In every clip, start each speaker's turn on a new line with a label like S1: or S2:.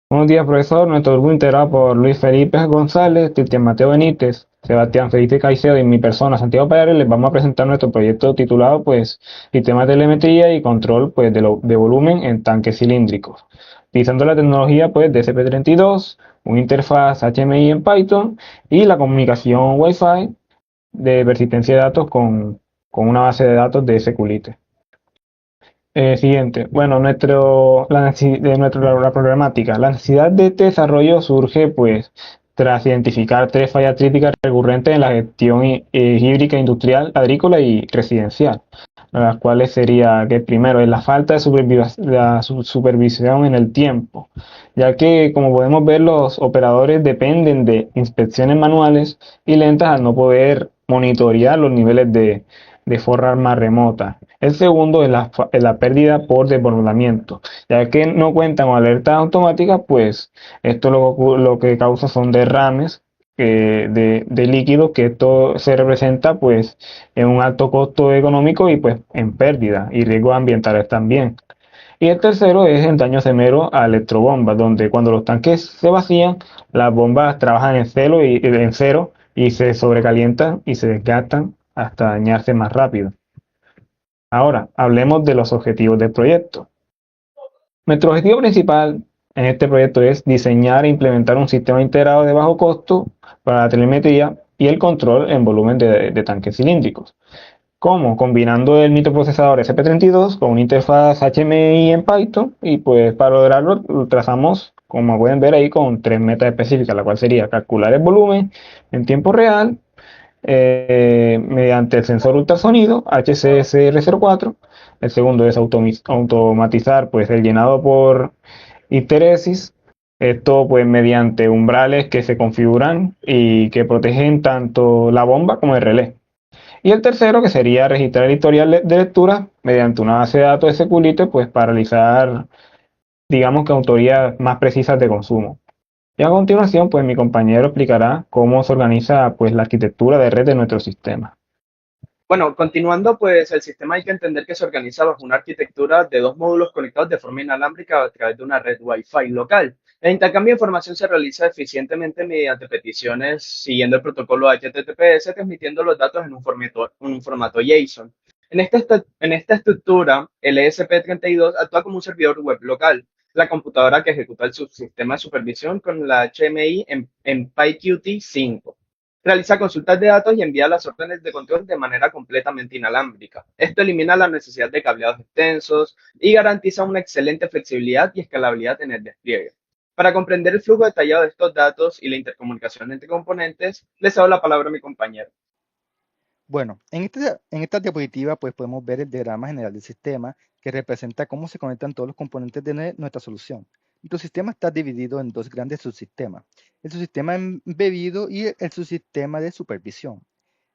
S1: Buenos días, profesor. Nuestro grupo integrado por Luis Felipe González, Cristian Mateo Benítez, Sebastián Felipe Caicedo y mi persona, Santiago Payares, les vamos a presentar nuestro proyecto titulado, pues, Sistema de Telemetría y Control, pues, de volumen en tanques cilíndricos. Utilizando la tecnología, pues, de SP32, una interfaz HMI en Python y la comunicación Wi-Fi de persistencia de datos con una base de datos de SQLite. Siguiente. Bueno, la problemática. La necesidad de este desarrollo surge, pues, tras identificar tres fallas críticas recurrentes en la gestión hídrica industrial, agrícola y residencial, las cuales sería que primero es la falta de supervisión en el tiempo, ya que, como podemos ver, los operadores dependen de inspecciones manuales y lentas al no poder monitorear los niveles de forma remota. El segundo es la pérdida por desbordamiento, ya que no cuentan con alertas automáticas, pues esto lo que causa son derrames de líquidos, que esto se representa pues en un alto costo económico y pues en pérdida y riesgos ambientales también. Y el tercero es el daño severo a electrobombas, donde cuando los tanques se vacían, las bombas trabajan en cero y se sobrecalientan y se desgastan hasta dañarse más rápido. Ahora, hablemos de los objetivos del proyecto. Nuestro objetivo principal en este proyecto es diseñar e implementar un sistema integrado de bajo costo para la telemetría y el control en volumen de tanques cilíndricos. ¿Cómo? Combinando el microprocesador SP32 con una interfaz HMI en Python, y pues para lograrlo lo trazamos, como pueden ver ahí, con tres metas específicas, la cual sería calcular el volumen en tiempo real, mediante el sensor ultrasonido HCSR04. El segundo es automatizar, pues, el llenado por histeresis. Esto, pues, mediante umbrales que se configuran y que protegen tanto la bomba como el relé. Y el tercero, que sería registrar el historial de lectura mediante una base de datos SQLite, pues, para realizar, digamos, que autorías más precisas de consumo. Y a continuación, pues, mi compañero explicará cómo se organiza, pues, la arquitectura de red de nuestro sistema.
S2: Bueno, continuando, pues el sistema hay que entender que se organiza bajo una arquitectura de dos módulos conectados de forma inalámbrica a través de una red Wi-Fi local. El intercambio de información se realiza eficientemente mediante peticiones siguiendo el protocolo HTTPS, transmitiendo los datos en un formato JSON. En esta estructura, el ESP32 actúa como un servidor web local, la computadora que ejecuta el subsistema de supervisión con la HMI en PyQt 5. Realiza consultas de datos y envía las órdenes de control de manera completamente inalámbrica. Esto elimina la necesidad de cableados extensos y garantiza una excelente flexibilidad y escalabilidad en el despliegue. Para comprender el flujo detallado de estos datos y la intercomunicación entre componentes, les doy la palabra a mi compañero.
S3: Bueno, en esta diapositiva pues podemos ver el diagrama general del sistema que representa cómo se conectan todos los componentes de nuestra solución. Nuestro sistema está dividido en dos grandes subsistemas, el subsistema embebido y el subsistema de supervisión.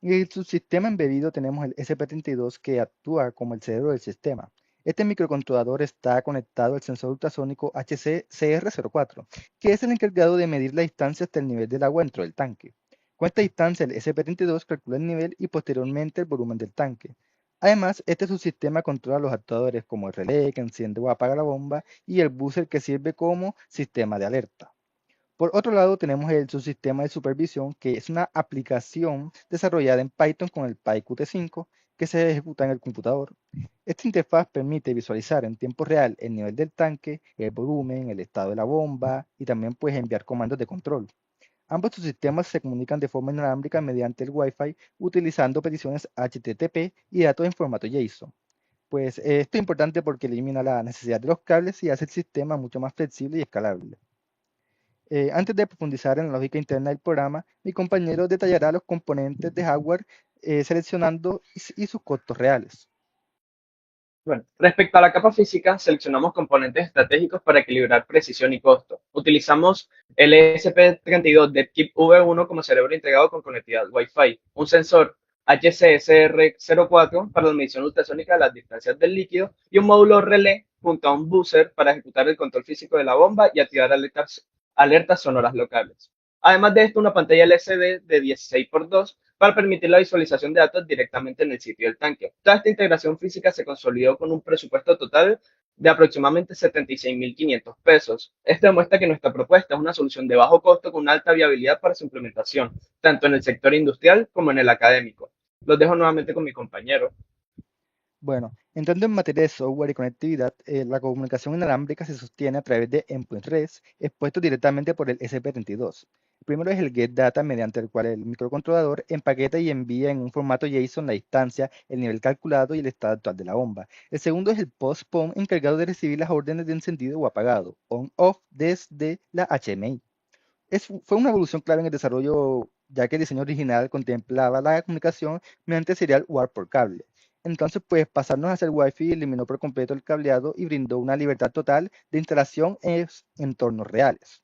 S3: En el subsistema embebido tenemos el SP32 que actúa como el cerebro del sistema. Este microcontrolador está conectado al sensor ultrasónico HCCR04, que es el encargado de medir la distancia hasta el nivel del agua dentro del tanque. Con esta distancia, el SP32 calcula el nivel y posteriormente el volumen del tanque. Además, este subsistema controla los actuadores como el relé que enciende o apaga la bomba y el buzzer que sirve como sistema de alerta. Por otro lado, tenemos el subsistema de supervisión, que es una aplicación desarrollada en Python con el PyQt5 que se ejecuta en el computador. Esta interfaz permite visualizar en tiempo real el nivel del tanque, el volumen, el estado de la bomba y también puedes enviar comandos de control. Ambos sistemas se comunican de forma inalámbrica mediante el Wi-Fi utilizando peticiones HTTP y datos en formato JSON. Pues esto es importante porque elimina la necesidad de los cables y hace el sistema mucho más flexible y escalable. Antes de profundizar en la lógica interna del programa, mi compañero detallará los componentes de hardware seleccionando y sus costos reales.
S2: Bueno, respecto a la capa física, seleccionamos componentes estratégicos para equilibrar precisión y costo. Utilizamos el ESP32 DevKit V1 como cerebro integrado con conectividad Wi-Fi, un sensor HCSR04 para la medición ultrasónica de las distancias del líquido y un módulo relé junto a un buzzer para ejecutar el control físico de la bomba y activar alertas sonoras locales. Además de esto, una pantalla LCD de 16 por 2 para permitir la visualización de datos directamente en el sitio del tanque. Toda esta integración física se consolidó con un presupuesto total de aproximadamente 76.500 pesos. Esto demuestra que nuestra propuesta es una solución de bajo costo con una alta viabilidad para su implementación, tanto en el sector industrial como en el académico. Los dejo nuevamente con mi compañero.
S3: Bueno, entrando en materia de software y conectividad, la comunicación inalámbrica se sostiene a través de endpoint REST expuestos directamente por el ESP32. El primero es el get data, mediante el cual el microcontrolador empaqueta y envía en un formato JSON la distancia, el nivel calculado y el estado actual de la bomba. El segundo es el postpone, encargado de recibir las órdenes de encendido o apagado, on-off, desde la HMI. Fue una evolución clave en el desarrollo, ya que el diseño original contemplaba la comunicación mediante serial UART por cable. Entonces, pues pasarnos a hacer Wi-Fi eliminó por completo el cableado y brindó una libertad total de instalación en entornos reales.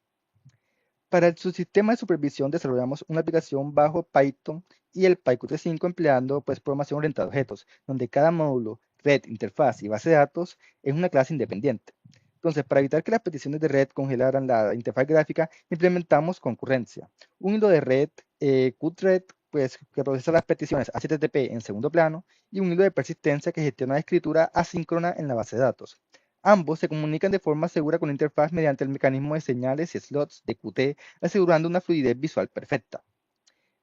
S3: Para el subsistema de supervisión desarrollamos una aplicación bajo Python y el PyQt5 empleando pues programación orientada a objetos, donde cada módulo, red, interfaz y base de datos es una clase independiente. Entonces, para evitar que las peticiones de red congelaran la interfaz gráfica, implementamos concurrencia. Un hilo de red, Qthread, pues, que procesa las peticiones HTTP en segundo plano, y un hilo de persistencia que gestiona la escritura asíncrona en la base de datos. Ambos se comunican de forma segura con la interfaz mediante el mecanismo de señales y slots de Qt, asegurando una fluidez visual perfecta.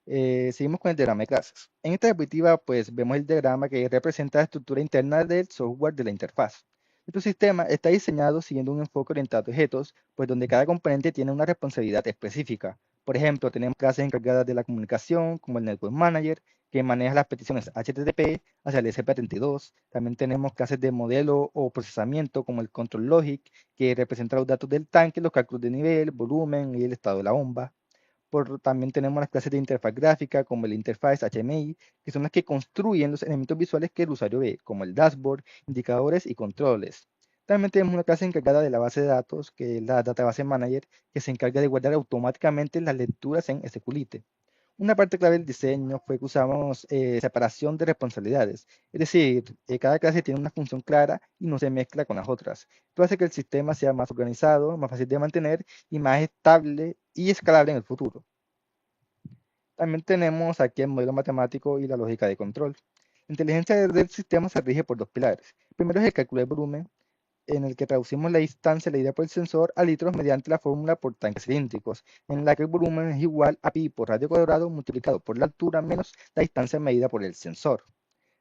S3: Seguimos con el diagrama de clases. En esta diapositiva, pues, vemos el diagrama que representa la estructura interna del software de la interfaz. Nuestro sistema está diseñado siguiendo un enfoque orientado a objetos, pues donde cada componente tiene una responsabilidad específica. Por ejemplo, tenemos clases encargadas de la comunicación, como el Network Manager, que maneja las peticiones HTTP hacia el ESP32. También tenemos clases de modelo o procesamiento, como el Control Logic, que representa los datos del tanque, los cálculos de nivel, volumen y el estado de la bomba. También tenemos las clases de interfaz gráfica, como el Interface HMI, que son las que construyen los elementos visuales que el usuario ve, como el dashboard, indicadores y controles. También tenemos una clase encargada de la base de datos, que es la Database Manager, que se encarga de guardar automáticamente las lecturas en SQLite. Una parte clave del diseño fue que usamos separación de responsabilidades, es decir, cada clase tiene una función clara y no se mezcla con las otras. Esto hace que el sistema sea más organizado, más fácil de mantener y más estable y escalable en el futuro. También tenemos aquí el modelo matemático y la lógica de control. La inteligencia del sistema se rige por dos pilares. El primero es el cálculo de volumen, en el que traducimos la distancia leída por el sensor a litros mediante la fórmula por tanques cilíndricos, en la que el volumen es igual a pi por radio cuadrado multiplicado por la altura menos la distancia medida por el sensor.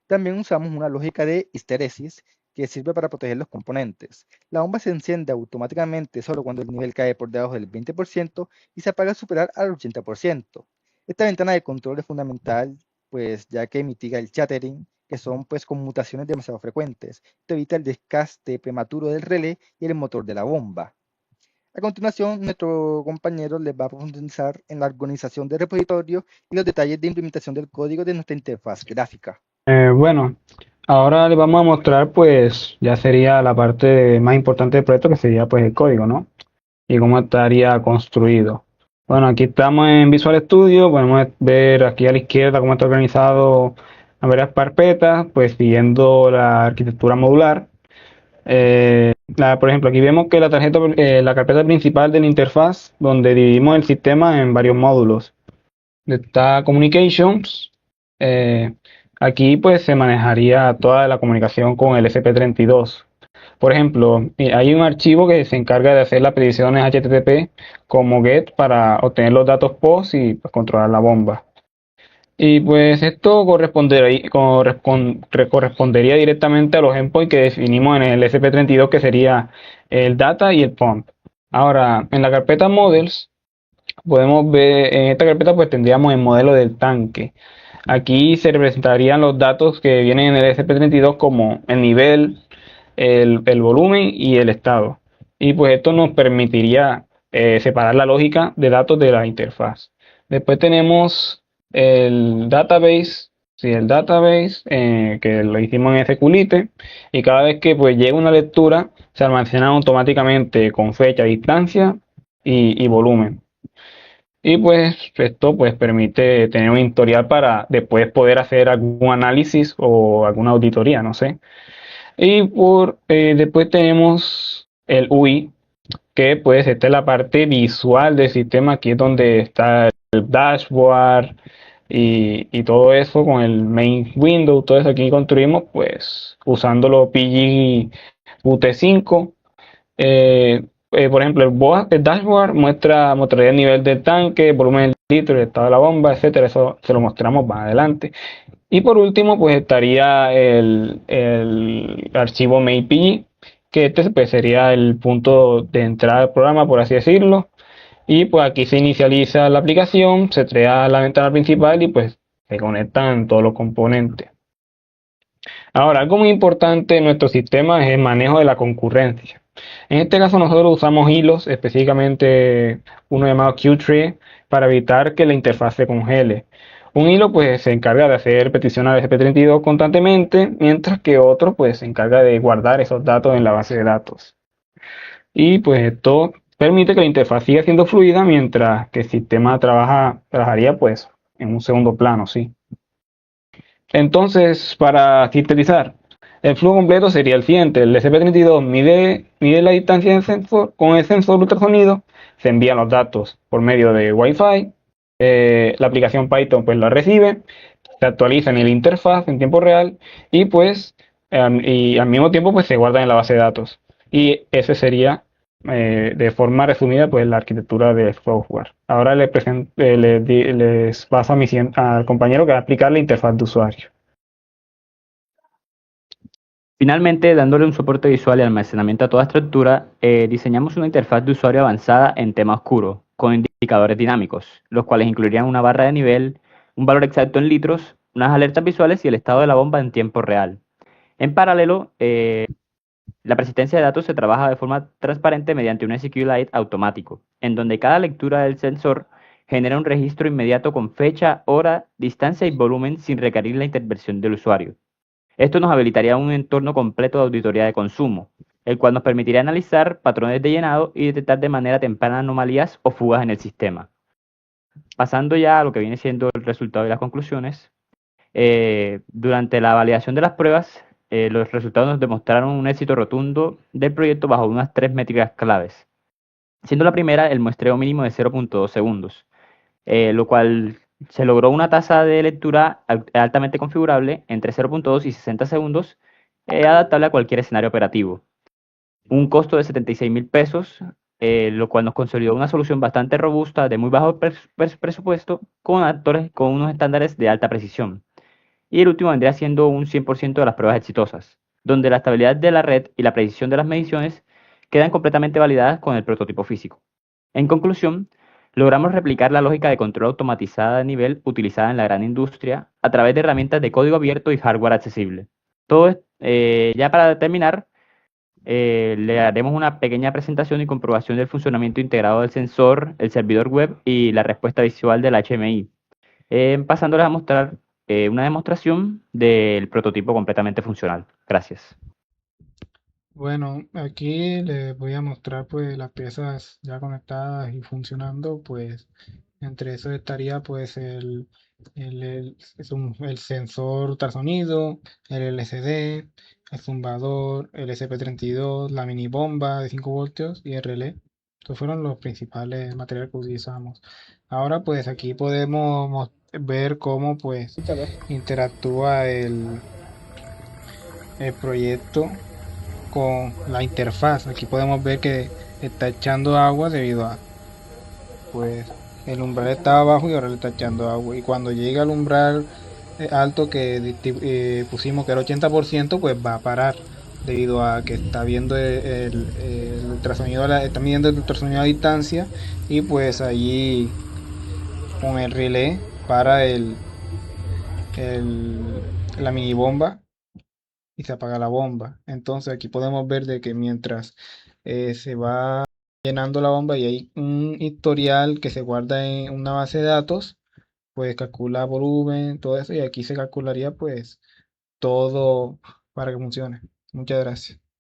S3: También usamos una lógica de histeresis que sirve para proteger los componentes. La bomba se enciende automáticamente solo cuando el nivel cae por debajo del 20% y se apaga al superar al 80%. Esta ventana de control es fundamental, pues ya que mitiga el chattering, que son pues conmutaciones demasiado frecuentes. Esto evita el desgaste prematuro del relé y el motor de la bomba. A continuación, nuestro compañero les va a profundizar en la organización del repositorio y los detalles de implementación del código de nuestra interfaz gráfica.
S1: Bueno, ahora les vamos a mostrar, pues, ya sería la parte más importante del proyecto, que sería, pues, el código, ¿no? Y cómo estaría construido. Bueno, aquí estamos en Visual Studio, podemos ver aquí a la izquierda cómo está organizado en varias carpetas, pues, siguiendo la arquitectura modular. Por ejemplo, aquí vemos que la carpeta principal de la interfaz, donde dividimos el sistema en varios módulos. Está Communications. Aquí pues se manejaría toda la comunicación con el SP32. Por ejemplo, hay un archivo que se encarga de hacer las peticiones HTTP como GET para obtener los datos POST y pues, controlar la bomba. Y pues esto correspondería directamente a los endpoints que definimos en el SP32, que sería el data y el pump. Ahora, en la carpeta models, podemos ver, en esta carpeta pues tendríamos el modelo del tanque. Aquí se representarían los datos que vienen en el SP32 como el nivel, el volumen y el estado. Y pues esto nos permitiría separar la lógica de datos de la interfaz. Después tenemos el database, sí, el database que lo hicimos en SQLite, y cada vez que pues llega una lectura se almacena automáticamente con fecha, distancia y volumen. Y pues esto pues permite tener un historial para después poder hacer algún análisis o alguna auditoría, no sé. Y después tenemos el UI, que pues esta es la parte visual del sistema. Aquí es donde está el dashboard, y todo eso con el main window, todo eso aquí construimos pues usándolo PG UT5. Por ejemplo, el dashboard mostraría el nivel del tanque, el volumen del litro, el estado de la bomba, etcétera. Eso se lo mostramos más adelante. Y por último, pues estaría el archivo main.pg, que este pues, sería el punto de entrada del programa, por así decirlo. Y pues aquí se inicializa la aplicación, se crea la ventana principal y pues se conectan todos los componentes. Ahora, algo muy importante en nuestro sistema es el manejo de la concurrencia. En este caso nosotros usamos hilos, específicamente uno llamado Qtree, para evitar que la interfaz se congele. Un hilo pues se encarga de hacer peticiones a ESP32 constantemente, mientras que otro pues se encarga de guardar esos datos en la base de datos. Y pues esto permite que la interfaz siga siendo fluida mientras que el sistema trabajaría pues en un segundo plano, sí. Entonces, para sintetizar, el flujo completo sería el siguiente. El SCP-32 mide la distancia del sensor. Con el sensor ultrasonido se envían los datos por medio de Wi-Fi. La aplicación Python pues la recibe, se actualiza en el interfaz en tiempo real y pues y al mismo tiempo pues se guarda en la base de datos. Y ese sería de forma resumida pues la arquitectura del software. Ahora les paso al compañero que va a explicar la interfaz de usuario.
S4: Finalmente, dándole un soporte visual y almacenamiento a toda estructura, diseñamos una interfaz de usuario avanzada en tema oscuro, con indicadores dinámicos, los cuales incluirían una barra de nivel, un valor exacto en litros, unas alertas visuales y el estado de la bomba en tiempo real. En paralelo, la persistencia de datos se trabaja de forma transparente mediante un SQLite automático, en donde cada lectura del sensor genera un registro inmediato con fecha, hora, distancia y volumen sin requerir la intervención del usuario. Esto nos habilitaría un entorno completo de auditoría de consumo, el cual nos permitiría analizar patrones de llenado y detectar de manera temprana anomalías o fugas en el sistema. Pasando ya a lo que viene siendo el resultado y las conclusiones, durante la validación de las pruebas, los resultados nos demostraron un éxito rotundo del proyecto bajo unas 3 métricas claves, siendo la primera el muestreo mínimo de 0.2 segundos, lo cual se logró una tasa de lectura altamente configurable entre 0.2 y 60 segundos, adaptable a cualquier escenario operativo. Un costo de 76.000 pesos, lo cual nos consolidó una solución bastante robusta de muy bajo presupuesto con actores con unos estándares de alta precisión. Y el último vendría siendo un 100% de las pruebas exitosas, donde la estabilidad de la red y la precisión de las mediciones quedan completamente validadas con el prototipo físico. En conclusión, logramos replicar la lógica de control automatizada de nivel utilizada en la gran industria a través de herramientas de código abierto y hardware accesible. Ya para terminar, le haremos una pequeña presentación y comprobación del funcionamiento integrado del sensor, el servidor web y la respuesta visual del HMI, pasándoles a mostrar una demostración del prototipo completamente funcional. Gracias.
S5: Bueno, aquí les voy a mostrar pues las piezas ya conectadas y funcionando, pues entre eso estaría pues el sensor ultrasonido, el LCD, el zumbador, el SP32, la mini bomba de 5 voltios y el relé. Estos fueron los principales materiales que utilizamos. Ahora pues aquí podemos ver cómo pues interactúa el proyecto con la interfaz. Aquí podemos ver que está echando agua debido a, pues, el umbral estaba abajo y ahora le está echando agua. Y cuando llega al umbral alto que pusimos que era 80%, pues va a parar debido a que está viendo el ultrasonido, está midiendo el ultrasonido a distancia y pues allí con el relé para la mini bomba y se apaga la bomba. Entonces aquí podemos ver de que mientras se va llenando la bomba y hay un historial que se guarda en una base de datos, pues calcula volumen, todo eso, y aquí se calcularía pues todo para que funcione. Muchas gracias.